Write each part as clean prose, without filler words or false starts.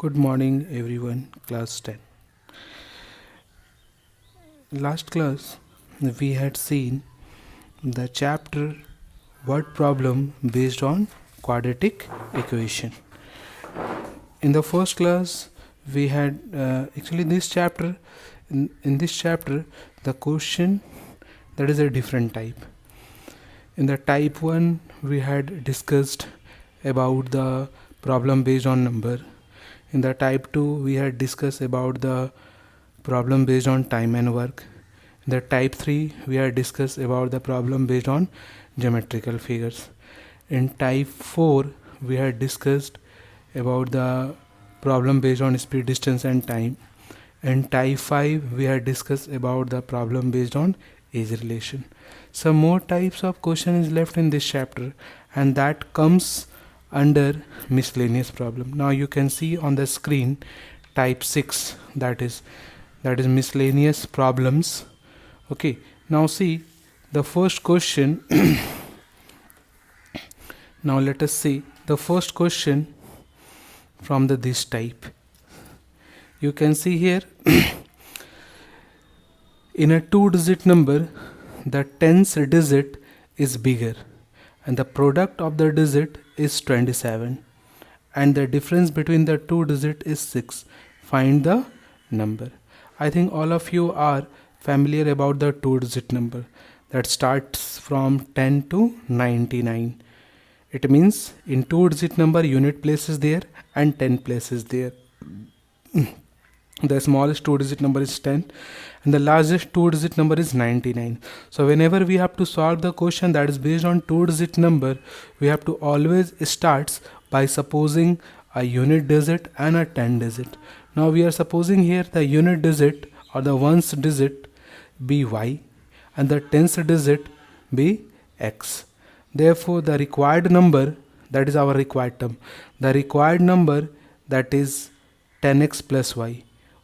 Good morning, everyone. Class 10. Last class, we had seen the chapter word problem based on quadratic equation. In the first class, we had actually this chapter. In this chapter, the question that is a different type. In the type 1, we had discussed about the problem based on number. In the type 2, we had discussed about the problem based on time and work. In the type 3, we had discussed about the problem based on geometrical figures. In type 4, we had discussed about the problem based on speed, distance and time. In type 5, we had discussed about the problem based on age relation. Some more types of question is left in this chapter, and that comes under miscellaneous problem. Now you can see on the screen type 6, that is miscellaneous problems. Okay, now see the first question. Now let us see the first question from this type. You can see here in a 2-digit number, the tens digit is bigger and the product of the digit is 27 and the difference between the two digits is 6. Find the number. I think all of you are familiar about the 2-digit number that starts from 10 to 99. It means in 2-digit number unit place is there and 10 place is there. The smallest 2-digit number is 10 and the largest 2-digit number is 99. So whenever we have to solve the question that is based on 2-digit number, we have to always start by supposing a unit digit and a 10 digit. Now we are supposing here the unit digit or the ones digit be y and the tens digit be x. Therefore the required number, that is our required term, the required number, that is 10x plus y.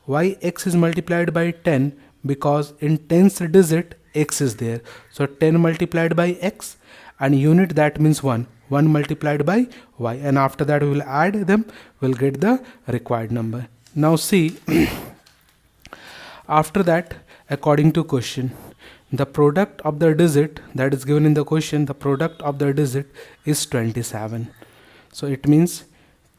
Yx is multiplied by 10 because in tens digit x is there. So 10 multiplied by x and unit, that means 1 multiplied by y, and after that we will add them, we'll get the required number. Now see, after that, according to question, the product of the digit that is given in the question, the product of the digit is 27. So it means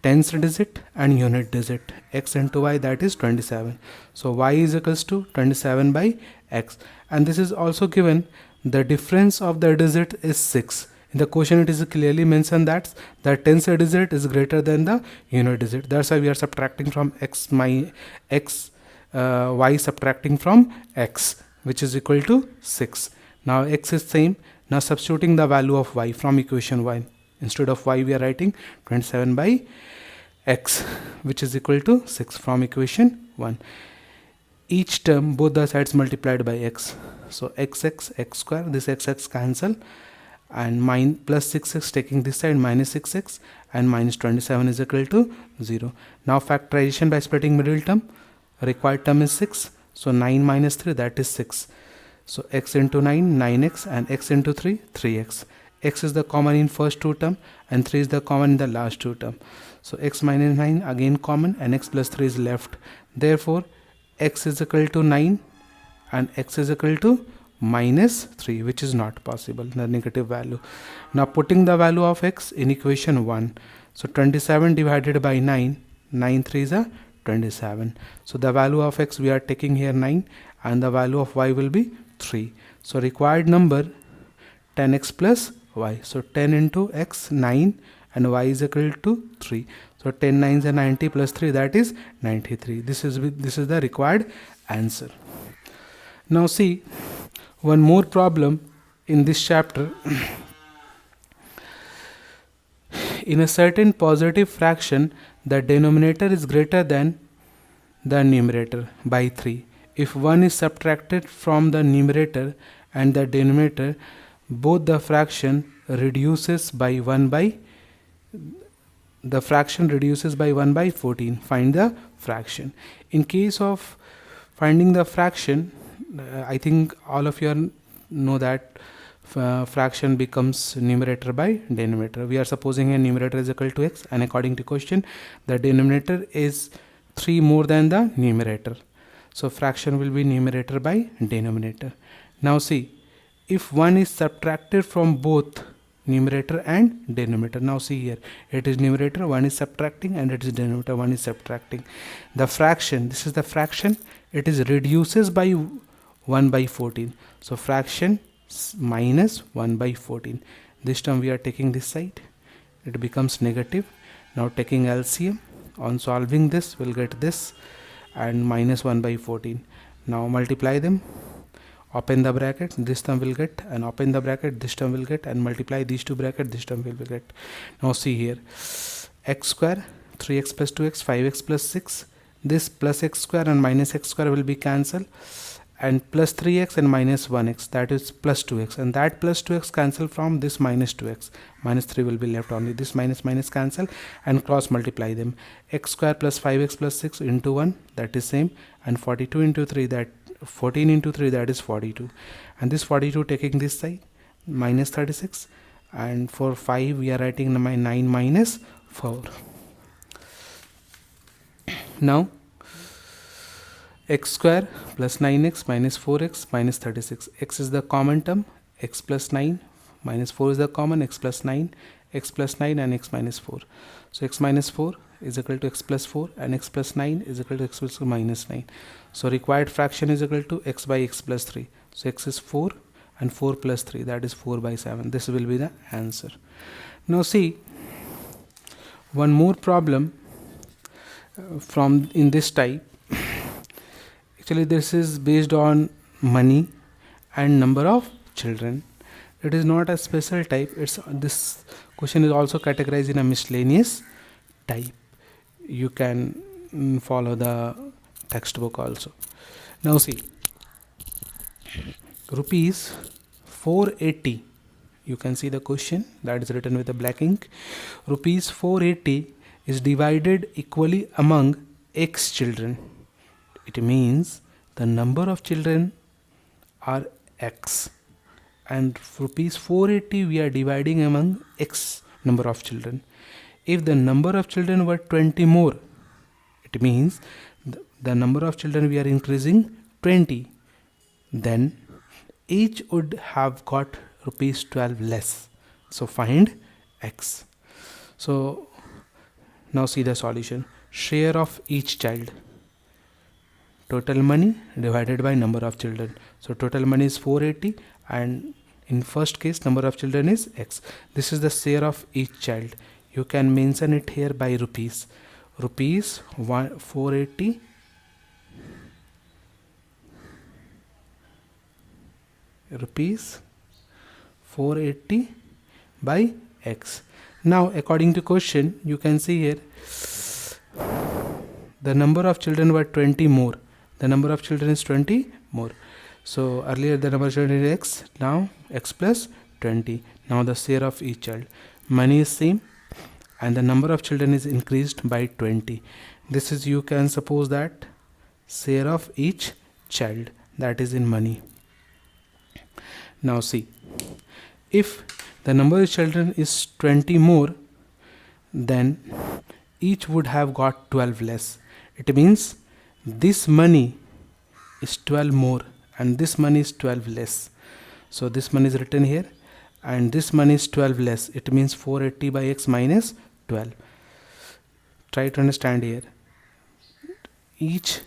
tens digit and unit digit, x into y, that is 27. So y is equals to 27 by x, and this is also given the difference of the digit is 6. In the question it is clearly mentioned that the tens digit is greater than the unit digit. That's why we are subtracting from x, y subtracting from x, which is equal to 6. Now x is same. Now substituting the value of y from equation 1, instead of y we are writing 27 by x, which is equal to 6 from equation 1. Each term, both the sides multiplied by x. So x square, this x cancel, and plus 6x taking this side, minus 6x, and minus 27 is equal to 0. Now factorization by splitting middle term. Required term is 6. So 9 minus 3, that is 6. So x into 9, 9x, and x into 3, 3x. X is the common in first two term and 3 is the common in the last two term. So x minus 9 again common and x plus 3 is left. Therefore x is equal to 9 and x is equal to minus 3, which is not possible, the negative value. Now putting the value of x in equation 1. So 27 divided by 9, 9 3 is a 27. So the value of x we are taking here 9 and the value of y will be 3. So required number 10x plus y. So 10 into x, 9, and y is equal to 3. So 10 9s are 90 plus 3, that is 93. This is the required answer. Now see one more problem in this chapter. In a certain positive fraction, the denominator is greater than the numerator by 3. If 1 is subtracted from the numerator and the denominator, both the fraction reduces by 1 by 14. Find the fraction. In case of finding the fraction, I think all of you know that fraction becomes numerator by denominator. We are supposing a numerator is equal to x, and according to question the denominator is 3 more than the numerator, so fraction will be numerator by denominator. Now see, if 1 is subtracted from both numerator and denominator, now see here, it is numerator 1 is subtracting and it is denominator 1 is subtracting. The fraction, this is the fraction, it is reduces by 1 by 14, so fraction minus 1 by 14. This term we are taking this side, it becomes negative. Now taking LCM, on solving this we'll get this and minus 1 by 14. Now multiply them, open the bracket, this term will get, and open the bracket, this term will get, and multiply these two brackets, this term will get. Now see here, x square, 3x plus 2x, 5x plus 6, this plus x square and minus x square will be cancelled, and plus 3x and minus 1x, that is plus 2x, and that plus 2x cancel from this minus 2x, minus 3 will be left only, this minus minus cancel and cross multiply them. X square plus 5x plus 6 into 1, that is same, and 42 into 3, that 14 into 3, that is 42, and this 42 taking this side, minus 36, and for 5 we are writing 9 minus 4. Now x square plus 9x minus 4x minus 36, x is the common term, x plus 9 minus 4 is the common, x plus 9, x plus 9 and x minus 4. So x minus 4 is equal to x plus 4 and x plus 9 is equal to x plus minus 9. So required fraction is equal to x by x plus 3. So x is 4 and 4 plus 3, that is 4 by 7. This will be the answer. Now see, one more problem from in this type. Actually this is based on money and number of children. It is not a special type. This question is also categorized in a miscellaneous type. You can follow the textbook also. Now see, rupees 480, you can see the question that is written with the black ink. Rupees 480 is divided equally among x children. It means the number of children are x, and rupees 480 we are dividing among x number of children. If the number of children were 20 more, it means the number of children we are increasing 20, then each would have got rupees 12 less. So find x. So now see the solution. Share of each child, total money divided by number of children. So total money is 480 and in first case number of children is x. This is the share of each child. You can mention it here by rupees. Rupees 480 rupees 480 by x. Now according to question you can see here the number of children were 20 more. The number of children is 20 more. So earlier the number of children is x, now x plus 20. Now the share of each child. Money is same and the number of children is increased by 20. This is, you can suppose that share of each child, that is in money. Now see, if the number of children is 20 more, then each would have got 12 less. It means this money is 12 more and this money is 12 less. So this money is written here and this money is 12 less. It means 480 by x minus 12. Try to understand here. Each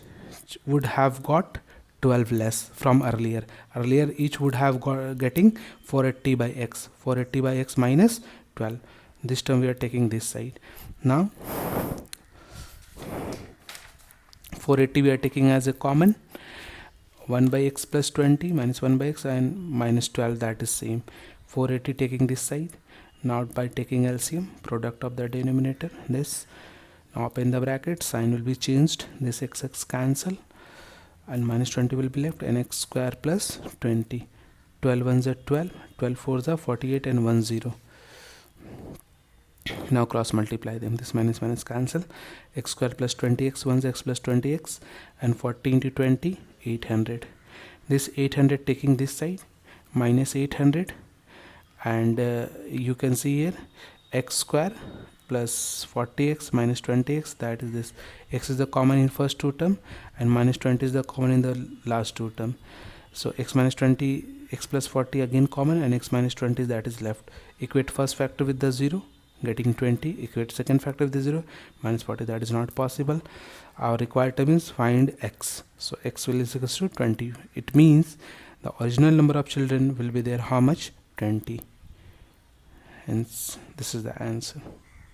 would have got 12 less from earlier. Earlier each would have got getting 480 by x. 480 by x minus 12. This term we are taking this side. Now 480 we are taking as a common. 1 by x plus 20 minus 1 by x and minus 12, that is same. 480 taking this side. Now by taking LCM, product of the denominator, this. Now open the bracket, sign will be changed. This x cancel and minus 20 will be left, and x square plus 20. 12 ones are 12, 12 fours are 48 and 1 0. Now cross multiply them. This minus minus cancel. X square plus 20x, 1's x plus 20x, and 40 into 20, 800. This 800 taking this side, minus 800 and you can see here x square plus 40x minus 20x, that is this. X is the common in first two term and minus 20 is the common in the last two term. So x minus 20, x plus 40 again common, and x minus 20 that is left. Equate first factor with the 0, getting 20. Equate second factor with the 0, minus 40, that is not possible. Our required term is find x. So x will is equals to 20. It means the original number of children will be there how much? 20. Hence this is the answer.